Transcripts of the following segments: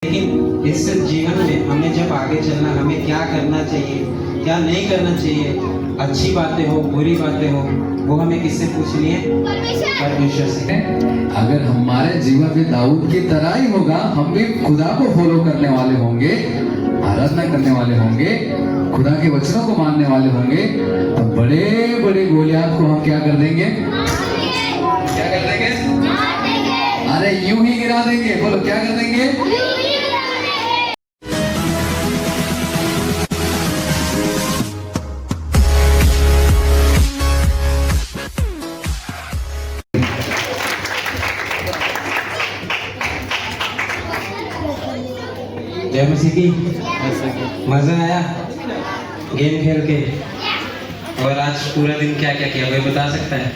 लेकिन इस जीवन में हमें जब आगे चलना, हमें क्या करना चाहिए, क्या नहीं करना चाहिए, अच्छी बातें हो, बुरी बातें हो, वो हमें किससे पूछनी है? परमेश्वर से। अगर हमारे जीवन भी दाऊद की तरह ही होगा, हम भी खुदा को फॉलो करने वाले होंगे, आराधना करने वाले होंगे, खुदा के वचनों को मानने वाले होंगे, तो बड़े बड़े गोलियात को हम क्या कर देंगे? क्या कर देंगे? अरे यूं ही गिरा देंगे। बोलो क्या कर देंगे? जय मसीह की। मजा आया गेम खेल के? और आज पूरा दिन क्या क्या किया, कोई बता सकता है?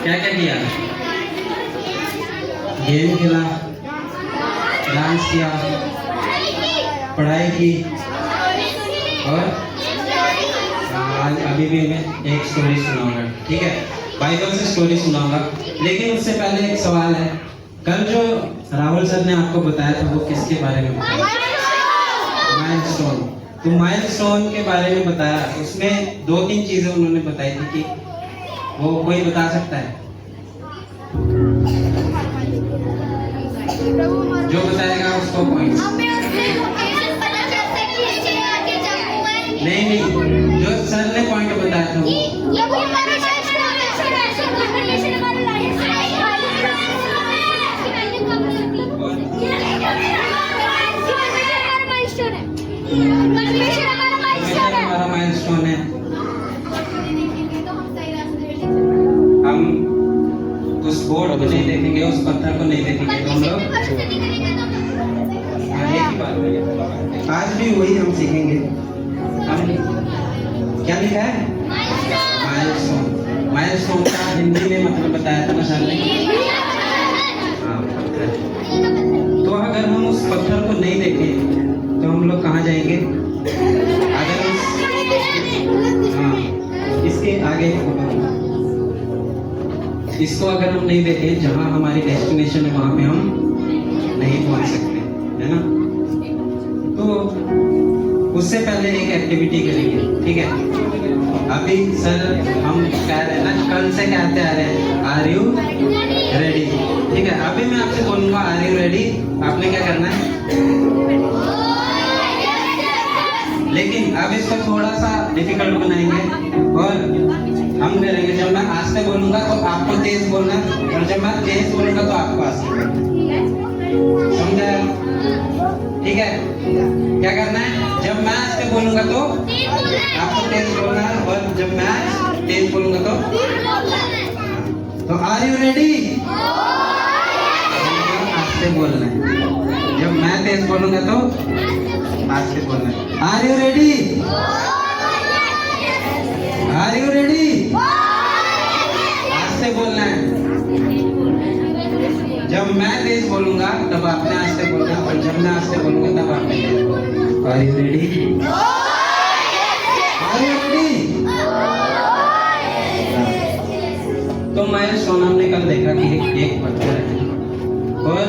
क्या क्या किया? गेम खेला, डांस किया, पढ़ाई की, और आज अभी भी मैं एक स्टोरी सुनाऊंगा। ठीक है, बाइबल से स्टोरी सुनाऊंगा। लेकिन उससे पहले एक सवाल है। कल जो राहुल सर ने आपको बताया था वो किसके बारे में बताया? माइलस्टोन। तो माइलस्टोन के बारे में बताया, उसमें 2-3 चीजें उन्होंने बताई थी कि वो कोई बता सकता है? जो बताएगा उसको पॉइंट। नहीं, जो सर ने पॉइंट बताया था वो हमारा माइलस्टोन है। हम उस बोर्ड को नहीं देखेंगे, उस पत्थर को नहीं देखेंगे, तो हम लोग एक ही बात आज भी वही हम सीखेंगे। हम क्या लिखा है? माइलस्टोन। माइलस्टोन का हिंदी में मतलब बताया था ना सर ने? हाँ, पत्थर। तो अगर हम उस पत्थर को नहीं देखें तो हम लोग कहाँ जाएंगे? अगर इसके आगे इसको अगर हम नहीं देखें, जहाँ हमारी डेस्टिनेशन है वहाँ पे हम नहीं पहुँच सकते, है ना? तो उससे पहले एक एक्टिविटी करेंगे। ठीक है, अभी सर हम कह रहे हैं ना, कल से कहते आ रहे हैं आर यू रेडी? ठीक है, अभी मैं आपसे बोलूंगा आर यू रेडी, आपने क्या करना है? लेकिन अब इसको थोड़ा सा डिफिकल्ट बनाएंगे और हम करेंगे, जब मैं आस्ते बोलूंगा तो आपको तेज बोलना, और जब मैं तेज बोलूंगा तो आपको आस्ते बोलना। समझा? ठीक है, क्या करना है? जब मैं आस्ते बोलूंगा तो आपको तेज बोलना है, और जब मैं तेज बोलूंगा तो आर यू रेडी? आस्ते बोलना है। जब मैं तेज बोलूंगा तो आस्ते बोलना है। Are you ready? Are you ready? आस्ते बोलना है। जब मैं तेज बोलूंगा तब आपने आस्ते बोलना, और जब मैं आस्ते बोलूंगा तब आपने तेज बोलना। Are you ready? Are you ready? तो माइलस्टोन हमने कल देखा कि एक पत्थर है, और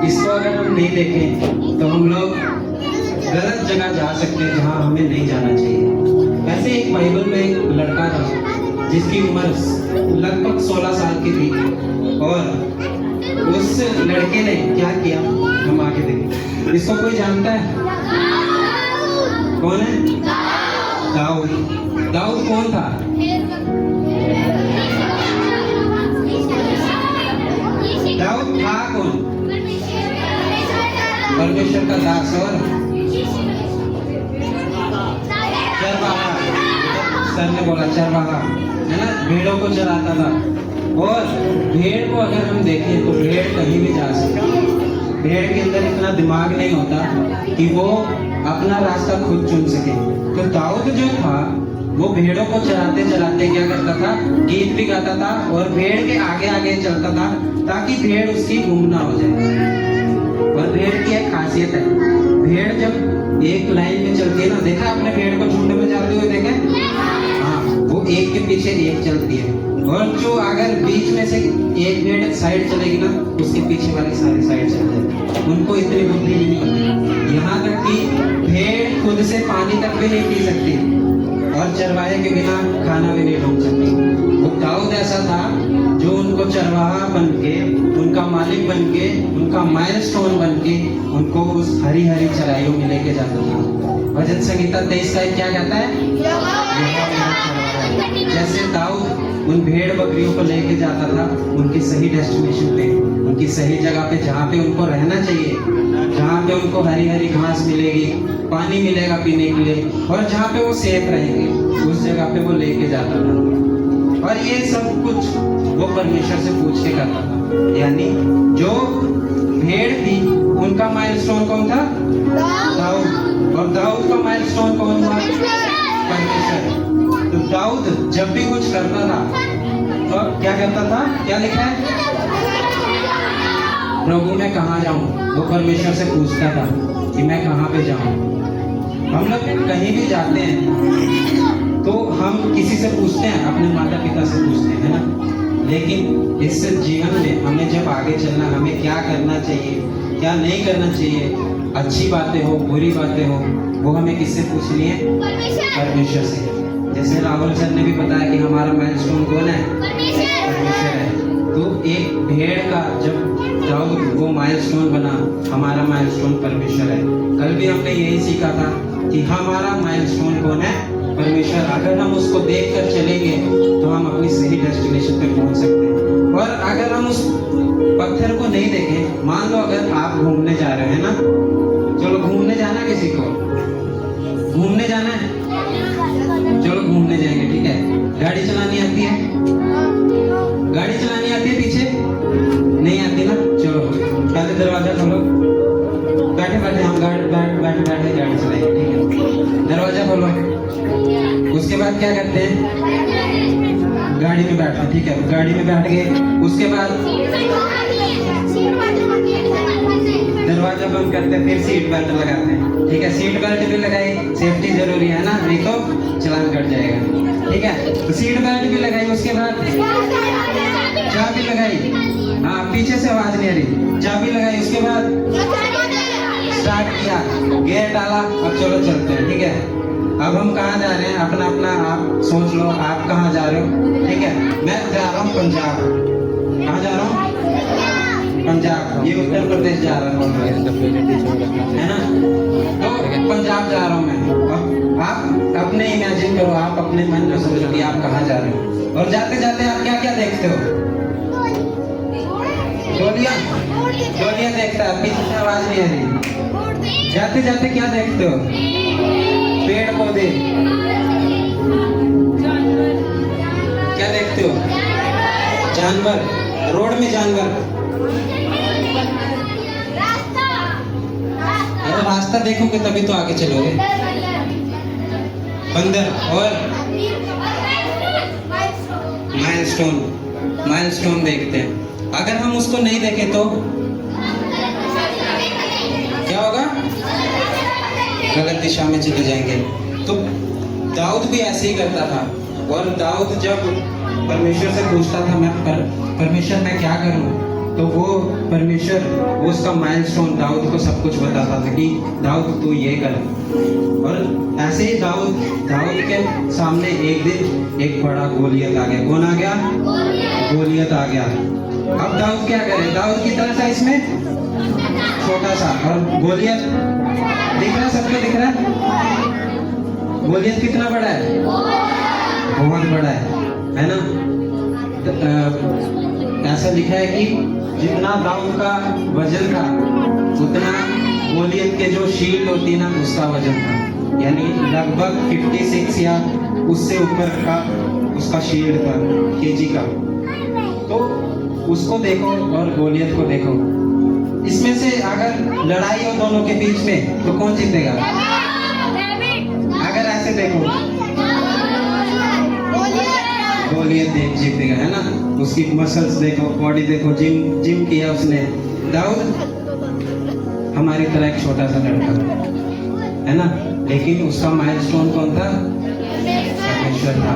इसको अगर हम नहीं देखें तो हम लोग गलत जगह जा सकते हैं जहाँ हमें नहीं जाना चाहिए। ऐसे एक बाइबल में एक लड़का था जिसकी उम्र लगभग 16 साल की थी, और उस लड़के ने क्या किया हम आगे देखें। इसको कोई जानता है? कौन है? दाऊद। दाऊद कौन था? दाऊद था कौन? परमेश्वर का दास और चरवाहा। सर ने बोला चरवाहा, है ना? भेड़ों को चराता था। और भेड़ को अगर हम देखें तो भेड़ कहीं भी जा सकती है। भेड़ के अंदर इतना दिमाग नहीं होता कि वो अपना रास्ता खुद चुन सके। तो दाऊद जो था वो भेड़ों को चराते चराते क्या करता था? गीत भी गाता था, और भेड़ के आगे आगे चलता था ताकि भेड़ उसकी गुम ना हो जाए। और भेड़ की एक खासियत है, भेड़ जब एक लाइन में चलती है ना, देखा आपने भेड़ को झुंड में जाते हुए देखे? हाँ, वो एक के पीछे एक चलती है, और जो अगर बीच में से एक भेड़ साइड चलेगी ना, उसके पीछे वाली सारी साइड चल जाएगी। उनको इतनी बुद्धि भी नहीं होती। यहाँ तक कि भेड़ खुद से पानी तक भी नहीं पी सकती, और चरवाहे के बिना खाना भी नहीं ढूंढ सकती। वो दाऊद ऐसा था जो उनको चरवाहा बन के, उनका मालिक बन के, उनका माइलस्टोन बन के उनको उस हरी हरी चराइयों में लेके जाता था। भजन संहिता 23 का क्या कहता है? यहोवा मेरा चरवाहा है। जैसे दाऊद उन भेड़ बकरियों को लेके जाता था उनकी सही डेस्टिनेशन पे, उनकी सही जगह पे, जहाँ पे उनको रहना चाहिए, जहाँ पे उनको हरी हरी घास मिलेगी, पानी मिलेगा पीने के लिए, और जहाँ पे वो सेफ रहेंगे, उस जगह पे वो लेके जाता था। और ये सब कुछ वो परमेश्वर से पूछ के करता था। यानी जो भेड़ थी उनका माइलस्टोन कौन था? दाऊद। और दाऊद का माइलस्टोन कौन था? परमेश्वर। तो दाऊद जब भी कुछ करता था तो क्या करता था? क्या लिखा है? प्रभु मैं कहाँ जाऊं? वो परमेश्वर से पूछता था कि मैं कहाँ पे जाऊं। हम लोग कहीं भी जाते हैं तो हम किसी से पूछते हैं, अपने माता पिता से पूछते हैं ना, लेकिन इस जीवन में हमें जब आगे चलना, हमें क्या करना चाहिए, क्या नहीं करना चाहिए, अच्छी बातें हो, बुरी बातें हो, वो हमें किससे पूछनी है? परमेश्वर से। जैसे राहुल सर ने भी बताया कि हमारा माइलस्टोन कौन है? परमेश्वर है। तो एक भेड़ का जब दाऊद वो माइलस्टोन बना, हमारा माइलस्टोन परमेश्वर है। कल भी हमने यही सीखा था कि हमारा माइलस्टोन कौन है? परमेश्वर। अगर हम उसको देख कर चलेंगे तो हम अपनी सही डेस्टिनेशन पे पहुंच सकते हैं। और अगर हम उस पत्थर को नहीं देखें, मान लो अगर आप घूमने जा रहे हैं ना, चलो घूमने जाना, किसी को घूमने जाना है, चलो घूमने जाएंगे, ठीक है। गाड़ी चलानी आती है? गाड़ी चलानी आती है पीछे? नहीं आती ना? चलो पहले दरवाजा खोलो, बैठे बैठे हम बैठे बैठे गाड़ी चलाएंगे, ठीक है। दरवाजा खोलो, उसके बाद क्या करते हैं? गाड़ी में बैठना, ठीक है। गाड़ी में बैठ गए, उसके बाद दरवाजा बंद करते हैं, फिर सीट बेल्ट लगाते हैं, ठीक है। सीट बेल्ट भी लगाई, सेफ्टी जरूरी है ना, नहीं तो चालान कट जाएगा, ठीक है। तो सीट बेल्ट भी लगाई, उसके बाद चाबी लगाई, हाँ पीछे से आवाज नहीं आ रही, चाबी लगाई, उसके बाद स्टार्ट किया, गियर डाला, अब चलो चलते हैं, ठीक है। अब हम कहाँ जा रहे हैं? अपना अपना आप सोच लो, आप कहाँ जा रहे हो, ठीक है। मैं जा रहा हूँ पंजाब। कहाँ जा रहा हूँ? पंजाब। ये उत्तर प्रदेश जा रहा हूँ, है ना। तो पंजाब जा रहा हूँ मैं। अब आप अपने इमेजिन करो, आप अपने मन में सोचो कि आप कहाँ जा रहे हो, और जाते जाते आप क्या क्या देखते हो? डोलियाँ, डोलियाँ देखता है, पीछे से आवाज नहीं आ रही। जाते जाते क्या देखते हो? पेड़ पौधे। क्या देखते हो? जानवर, रोड में जानवर। अरे रास्ता देखोगे तभी तो आगे चलोगे। बंदर। और माइलस्टोन, माइलस्टोन देखते हैं। अगर हम उसको नहीं देखें तो क्या होगा? गलत दिशा में चले जाएंगे। तो दाऊद भी ऐसे ही करता था। और दाऊद जब परमेश्वर से पूछता था, मैं परमेश्वर मैं क्या करूं, तो वो परमेश्वर, वो उसका माइलस्टोन दाऊद को सब कुछ बताता था कि दाऊद तू ये कर। और ऐसे ही दाऊद के सामने एक दिन एक बड़ा गोलियत आ गया। कौन आ गया? गोलियत आ गया। अब दाऊद क्या करे? दाऊद की तरह था इसमें छोटा सा, और गोलियत दिख रहा है, सबको दिख रहा है। गोलियत कितना बड़ा है? बहुत बड़ा है ना। ऐसा लिखा है कि जितना दाऊद का वजन था उतना गोलियत के जो शील्ड होती ना उसका वजन था, यानी लगभग 56 या उससे ऊपर का उसका शील्ड था, केजी का। तो उसको देखो और गोलियत को देखो, इसमें से अगर लड़ाई हो दोनों के बीच में तो कौन जीतेगा? अगर ऐसे देखो गोलियत जीतेगा, है ना। उसकी मसल्स देखो, बॉडी देखो, जिम किया उसने। दाऊद हमारी तरह एक छोटा सा लड़का है ना, लेकिन उसका माइलस्टोन कौन था? परमेश्वर था।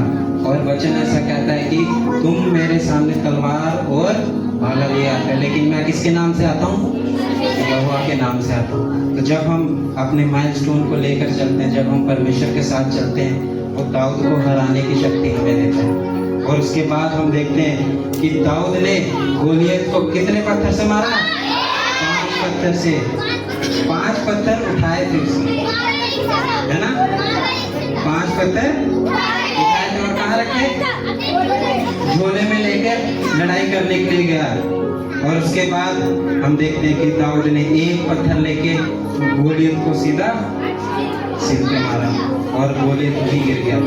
और वचन ऐसा कहता है कि तुम मेरे सामने तलवार और भाला लिए आते हैं, लेकिन मैं किसके नाम से आता हूँ? यहोवा के नाम से आता हूँ। तो जब हम अपने माइलस्टोन को लेकर चलते हैं, जब हम परमेश्वर के साथ चलते हैं, वो दाऊद को हराने की शक्ति हमें देता है। और उसके बाद हम देखते हैं कि दाऊद ने गोलियत को कितने पत्थर से मारा? 5 पत्थर से। 5 पत्थर उठाए थे उसने, है ना? 5 पत्थर उठाए थे और कहाँ रखे? झोले में लेकर लड़ाई करने के लिए गया। और उसके बाद हम देखते हैं कि दाऊद ने 1 पत्थर लेके गोलियत को सीधा सिर पे मारा और गोलियत वहीं गिर गया।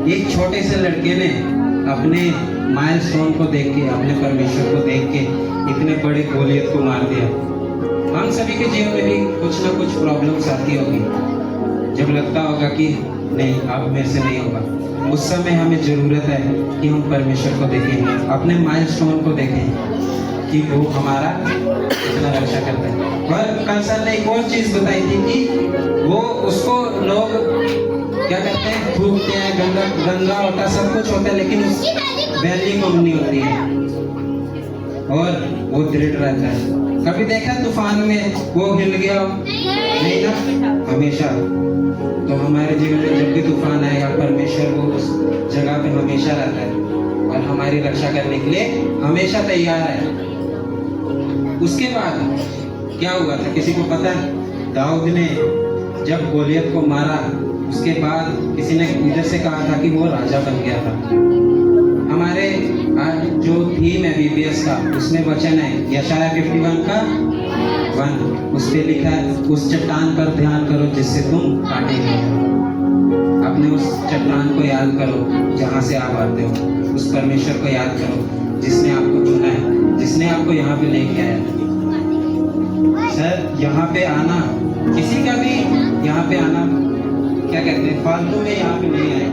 एक छोटे से लड़के ने अपने माइलस्टोन को देख के, अपने परमेश्वर को देख के इतने बड़े गोलियत को मार दिया। हम सभी के जीवन में भी कुछ ना कुछ प्रॉब्लम्स आती होगी, जब लगता होगा कि नहीं अब मेरे से नहीं होगा। उस समय हमें जरूरत है कि हम परमेश्वर को देखें, अपने माइलस्टोन को देखें कि वो हमारा कितना रक्षा करता है। और कल सर ने एक और चीज बताई थी कि वो उसको लोग क्या करते हैं, थूकते हैं, गंगा होता है, सब कुछ होता है, लेकिन उस वैली को नहीं होती है और वो दृढ़ रहता है। कभी देखा तूफान में वो हिल गया? नहीं ना, हमेशा। तो हमारे जीवन में जब भी तूफान आएगा, परमेश्वर वो उस जगह पे हमेशा रहता है और हमारी रक्षा करने के लिए हमेशा तैयार है। उसके बाद क्या हुआ था किसी को पता है? दाऊद ने जब गोलियत को मारा, उसके बाद किसी ने इधर से कहा था कि वो राजा बन गया था। हमारे आज जो थीम है बीबीएस का, उसमें वचन है यशाया 51 का 1, उस पे लिखा है, उस चट्टान पर ध्यान करो जिससे तुम काटे गए हो। अपने उस चट्टान को याद करो जहाँ से आप आते हो, उस परमेश्वर को याद करो जिसने आपको चुना है, जिसने आपको यहाँ पे लेके आया। सर यहाँ पे आना, किसी का भी यहाँ पे आना क्या कहते हैं, फालतू में यहाँ पे नहीं आए।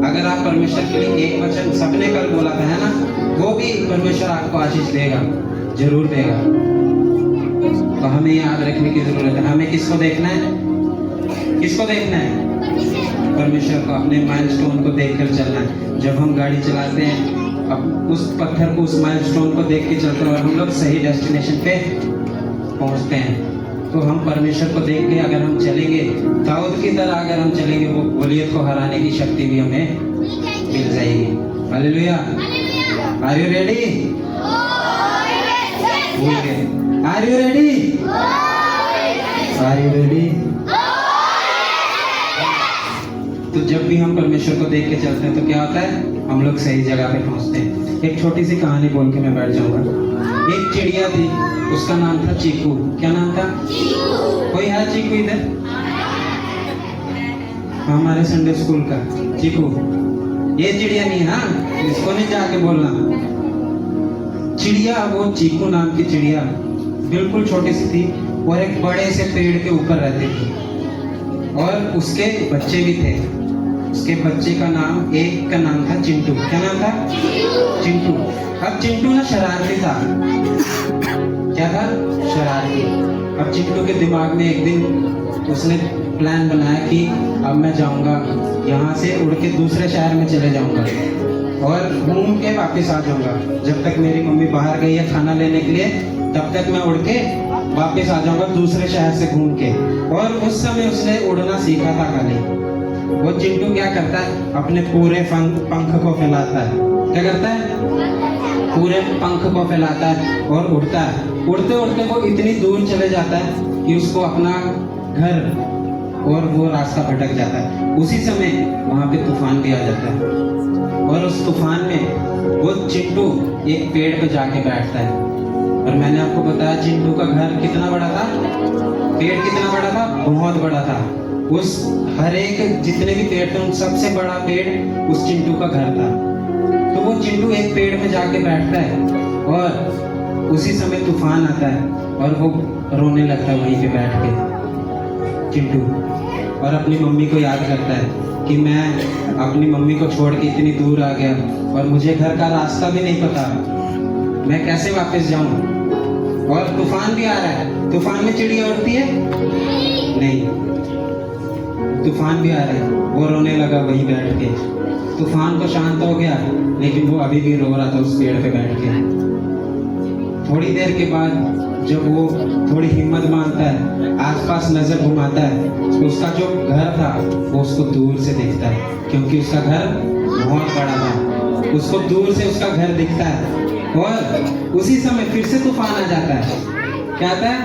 अगर आप परमेश्वर के लिए एक वचन सबने कल बोला था, है ना, वो भी परमेश्वर आपको आशीष देगा, जरूर देगा। तो हमें याद रखने की जरूरत है। हमें किसको देखना है? किसको देखना है? परमेश्वर को। अपने माइलस्टोन को देखकर चलना है। जब हम गाड़ी चलाते हैं, अब उस पत्थर को, उस माइलस्टोन को देख के चलते हैं और हम लोग सही डेस्टिनेशन पे पहुंचते हैं। तो हम परमेश्वर को देख के अगर हम चलेंगे, दाऊद की तरह अगर हम चलेंगे, वो गोलियत को हराने की शक्ति भी हमें मिल जाएगी। Hallelujah. Are you ready? Are you ready? Are you ready? तो जब भी हम परमेश्वर को देख के चलते हैं तो क्या होता है, हम लोग सही जगह पे पहुंचते हैं। एक छोटी सी कहानी बोल के मैं बैठ जाऊंगा। एक चिड़िया थी, उसका नाम था चीकू। क्या नाम था? कोई है चीकू इधर? हमारे संडे स्कूल का चीकू। ये चिड़िया नहीं, हाँ, इसको नहीं जाके बोलना। चिड़िया, वो चीकू नाम की चिड़िया बिल्कुल छोटी सी थी और एक बड़े से पेड़ के ऊपर रहती थी और उसके बच्चे भी थे। उसके बच्चे का नाम, एक का नाम था चिंटू। क्या नाम था? चिंटू। अब चिंटू ना शरारती था। क्या था? शरारती। अब चिंटू के दिमाग में एक दिन उसने प्लान बनाया कि अब मैं जाऊंगा यहाँ से, उड़ के दूसरे शहर में चले जाऊंगा और घूम के वापस आ जाऊंगा। जब तक मेरी मम्मी बाहर गई है खाना लेने के लिए, तब तक मैं उड़ के वापस आ जाऊंगा दूसरे शहर से घूम के। और उस समय उसने उड़ना सीखा था खाली। वो चिंटू क्या करता है, अपने पूरे पंख को फैलाता है। क्या करता है? पूरे पंख को फैलाता है और उड़ता है। उड़ते उड़ते वो इतनी दूर चले जाता है कि उसको अपना घर और वो रास्ता भटक जाता है। उसी समय वहां पे तूफान भी आ जाता है और उस तूफान में वो चिंटू एक पेड़ पे जाके बैठता है। और मैंने आपको बताया चिंटू का घर कितना बड़ा था, पेड़ कितना बड़ा था, बहुत बड़ा था। उस हर एक जितने भी पेड़ थे उन सबसे बड़ा पेड़ उस चिंटू का घर था। तो वो चिंटू एक पेड़ पे जाके बैठता है और उसी समय तूफान आता है और वो रोने लगता है वहीं पे बैठ के चिंटू, और अपनी मम्मी को याद करता है कि मैं अपनी मम्मी को छोड़ के इतनी दूर आ गया और मुझे घर का रास्ता भी नहीं पता, मैं कैसे वापस जाऊं। और तूफान भी आ रहा है। तूफान में चिड़िया उड़ती है? नहीं, तूफान भी आ रहा है। वो रोने लगा वहीं बैठ के। तूफान तो शांत हो गया, लेकिन वो अभी भी रो रहा था उस पेड़ पे बैठ के। थोड़ी देर के बाद जब वो थोड़ी हिम्मत मानता है, आसपास नजर घुमाता है, तो उसका जो घर था वो उसको दूर से दिखता है, क्योंकि उसका घर बहुत बड़ा था। उसको दूर से उसका घर दिखता है, और उसी समय फिर से तूफान आ जाता है। क्या आता है?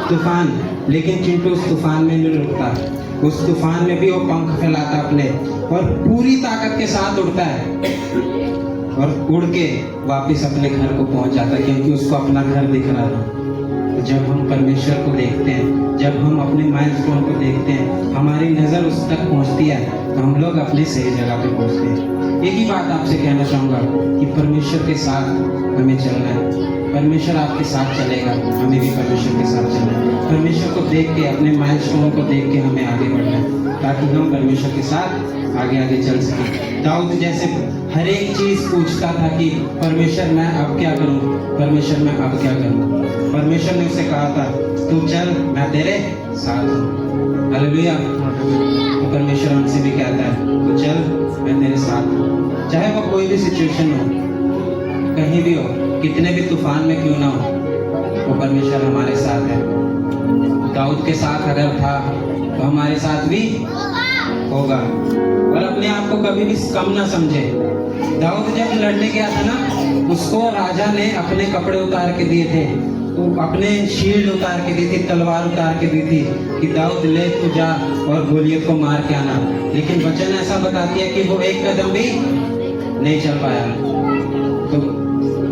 तूफान। लेकिन चिंटू उस तूफान में नहीं रुकता। उस तूफान में भी वो पंख फैलाता अपने, और पूरी ताकत के साथ उड़ता है, और उड़ के वापस अपने घर को पहुंच जाता है, क्योंकि उसको अपना घर दिख रहा था। तो जब हम परमेश्वर को देखते हैं, जब हम अपने माइलस्टोन को देखते हैं, हमारी नज़र उस तक पहुंचती है, तो हम लोग अपनी सही जगह पे पहुंचते हैं। एक ही बात आपसे कहना चाहूँगा कि परमेश्वर के साथ हमें चलना है। परमेश्वर आपके साथ चलेगा, हमें भी परमेश्वर के साथ चलना है। परमेश्वर को देख के, अपने माइलस्टोन को देख के हमें आगे बढ़ना है, ताकि हम परमेश्वर के साथ आगे आगे चल सकें। दाऊद जैसे हर एक चीज़ पूछता था कि परमेश्वर मैं अब क्या करूं, परमेश्वर मैं अब क्या करूं। परमेश्वर ने उसे कहा था तू चल, मैं तेरे साथ हूँ। हालेलुया। तो परमेश्वर हमसे भी कहता है तू चल, मैं तेरे साथ हूँ। चाहे वो कोई भी सिचुएशन हो, कहीं भी हो, कितने भी तूफान में क्यों ना हो, वो परमेश्वर हमारे साथ है। दाऊद के साथ अगर था तो हमारे साथ भी होगा। और अपने आप को कभी भी कम ना समझे। दाऊद जब लड़ने गया था ना, उसको राजा ने अपने कपड़े उतार के दिए थे, तो अपने शील्ड उतार के दी थी, तलवार उतार के दी थी कि दाऊद ले तू जा और गोलियत को मार के आना। लेकिन वचन ऐसा बताती है कि वो एक कदम भी नहीं चल पाया। तो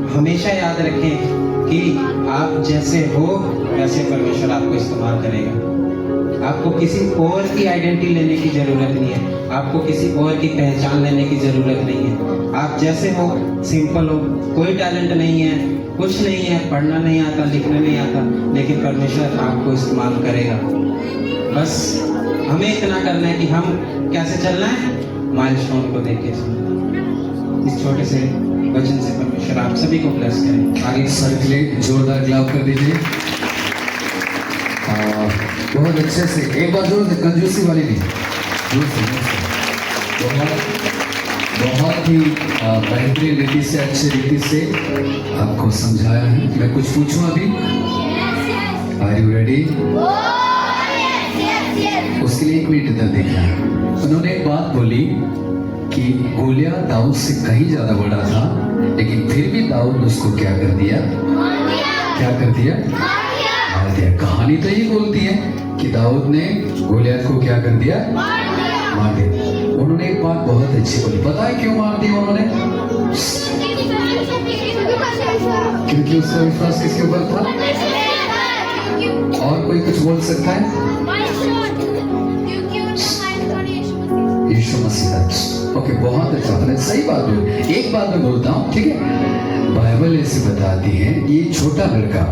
हमेशा याद रखें कि आप जैसे हो वैसे परमेश्वर आपको इस्तेमाल करेगा। आपको किसी और की आइडेंटिटी लेने की जरूरत नहीं है, आपको किसी और की पहचान लेने की जरूरत नहीं है। आप जैसे हो, सिंपल हो, कोई टैलेंट नहीं है, कुछ नहीं है, पढ़ना नहीं आता, लिखना नहीं आता, लेकिन परमेश्वर आपको इस्तेमाल करेगा। बस हमें इतना करना है कि हम कैसे चलना है, माइलस्टोन को देख के चलना। इस छोटे से वचन से परमेश्वर आप सभी को ब्लेस करें। आगे सर के लिए जोरदार क्लैप कर दीजिए। बहुत अच्छे से, एक बार जोर से, कंजूसी वाली नहीं, जोर से, जोर से। बहुत ही बेहतरीन रीति से, अच्छी रीति से आपको समझाया है। मैं कुछ पूछूं अभी? Are you ready? उसके लिए 1 मिनट इधर देखना है। उन्होंने एक बात बोली कि गोलियत दाऊद से कहीं ज्यादा बड़ा था, लेकिन फिर भी दाऊद ने उसको क्या कर दिया? क्या कर दिया? मार दिया। कहानी तो ये बोलती है कि दाऊद ने गोलियत को क्या कर दिया? मार दिया। उन्होंने एक बात बहुत अच्छी बोली, पता है क्यों मार दिया उन्होंने? क्योंकि उसका विश्वास किसके ऊपर था? और कोई कुछ बोल सकता है? यीशु मसीह। ओके, बहुत अच्छा, आपने सही बात बोली। एक बात मैं बोलता हूँ, ठीक है? बाइबल ऐसे बताती है, ये छोटा लड़का,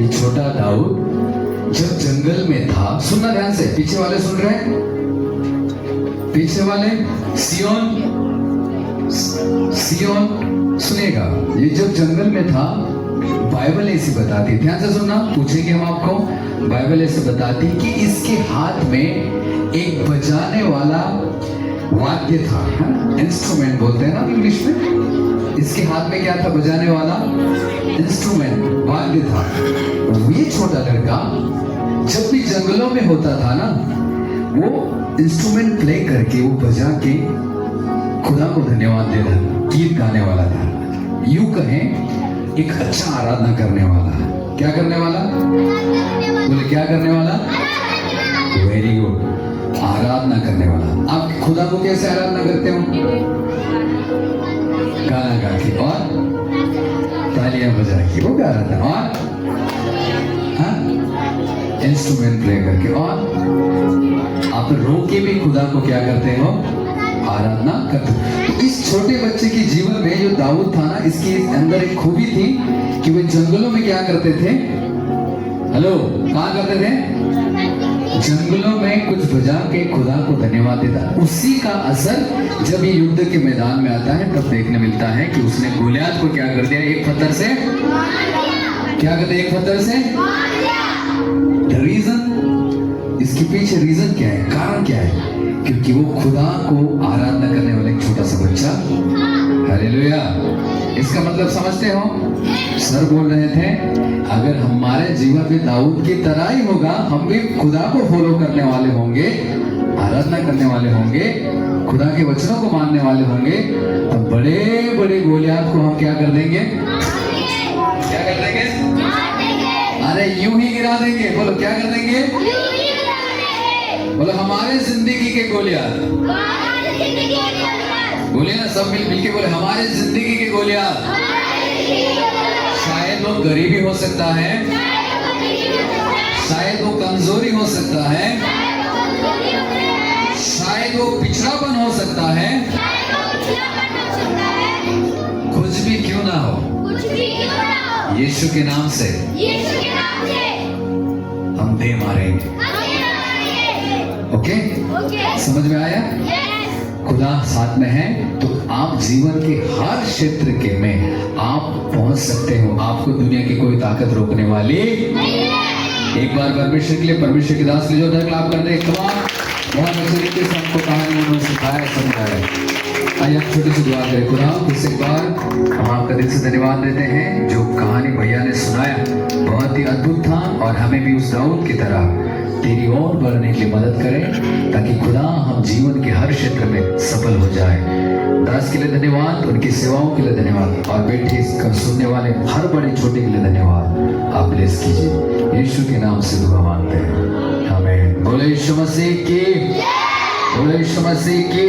ये छोटा दाऊद जब जंगल में था, सुनना ध्यान से, पीछे वाले सुन रहे हैं? पीछे वाले सियोन सुनेगा। ये जब जंगल में था, बाइबल ऐसी बताती, ध्यान से सुनना, पूछेंगे हम आपको। बाइबल ऐसे बताती कि इसके हाथ में एक बजाने वाला वाद्य था, इंस्ट्रूमेंट बोलते हैं ना इंग्लिश में। इसके हाथ में क्या था? बजाने वाला इंस्ट्रूमेंट, वाद्य था। ये छोटा लड़का जब भी जंगलों में होता था ना, वो इंस्ट्रूमेंट प्ले करके, वो बजा के खुदा को धन्यवाद देता, गीत गाने वाला था। यूं कहें, एक अच्छा आराधना करने वाला। क्या करने वाला? बोले क्या करने वाला? वेरी गुड, आराधना करने वाला। आप खुदा को कैसे आराधना करते हो? गाना गा के और तालियां बजा के, वो गा रहा था। और इंस्ट्रूमेंट प्ले करके, और आप रो के भी खुदा को क्या करते हो? आराधना करते हो। तो इस छोटे बच्चे के जीवन में जो दाऊद था ना, इसके अंदर एक खूबी थी कि वे जंगलों में क्या करते थे? हेलो, कहाँ करते थे? जंगलों में कुछ बजा के खुदा को धन्यवाद देता। उसी का असर जब ये युद्ध के मैदान में आता है, तब देखने मिलता है कि उसने गोलियत को क्या कर दिया? एक पत्थर से क्या कर दिया? एक पत्थर से। द रीजन इसके पीछे रीजन क्या है, कारण क्या है? क्योंकि वो खुदा को आराधना करने वाला एक छोटा सा बच्चा। हालेलुया। इसका मतलब समझते हो? सर बोल रहे थे अगर हमारे जीवन भी दाऊद की तरह ही होगा, हम भी खुदा को फॉलो करने वाले होंगे, आराधना करने वाले होंगे, खुदा के वचनों को मानने वाले होंगे, तो बड़े बड़े गोलियात को हम क्या कर देंगे? क्या कर देंगे? अरे यूं ही गिरा देंगे। बोलो क्या कर देंगे? बोलो हमारे जिंदगी के गोलियात। बोलिए ना सब मिल के बोले हमारे जिंदगी के गोलियात। शायद वो गरीबी हो सकता है, शायद वो कमजोरी हो सकता है, शायद वो पिछड़ापन हो सकता है, कुछ भी क्यों ना हो, यीशु के नाम से हम दे मारेंगे। ओके? समझ में आया? खुदा साथ में है तो आप जीवन के हर क्षेत्र के में आप पहुंच सकते हो। आपको दुनिया की कोई ताकत रोकने वाली। एक बार परमेश्वर के लिए, परमेश्वर के दास के लिए जोरदार क्लैप कर दे। बहुत अच्छे तरीके से हमको कहानी उन्होंने सिखाया, समझाया। आइए आप छोटी सी दुआ करें। खुदा फिर एक बार हम आपका दिल से धन्यवाद देते हैं। जो कहानी भैया ने सुनाया बहुत ही अद्भुत था और हमें भी उस दाऊद की तरह तेरी ओर बढ़ने की मदद करें ताकि खुदा हम जीवन के हर क्षेत्र में सफल हो जाए। दास के लिए धन्यवाद, उनकी सेवाओं के लिए धन्यवाद और बेटे इसका सुनने वाले हर बड़े छोटे के लिए धन्यवाद। आप ब्लेस कीजिए, यीशु के नाम से दुआ मांगते हैं, आमीन। बोले यीशु मसीह की, बोले यीशु मसीह की।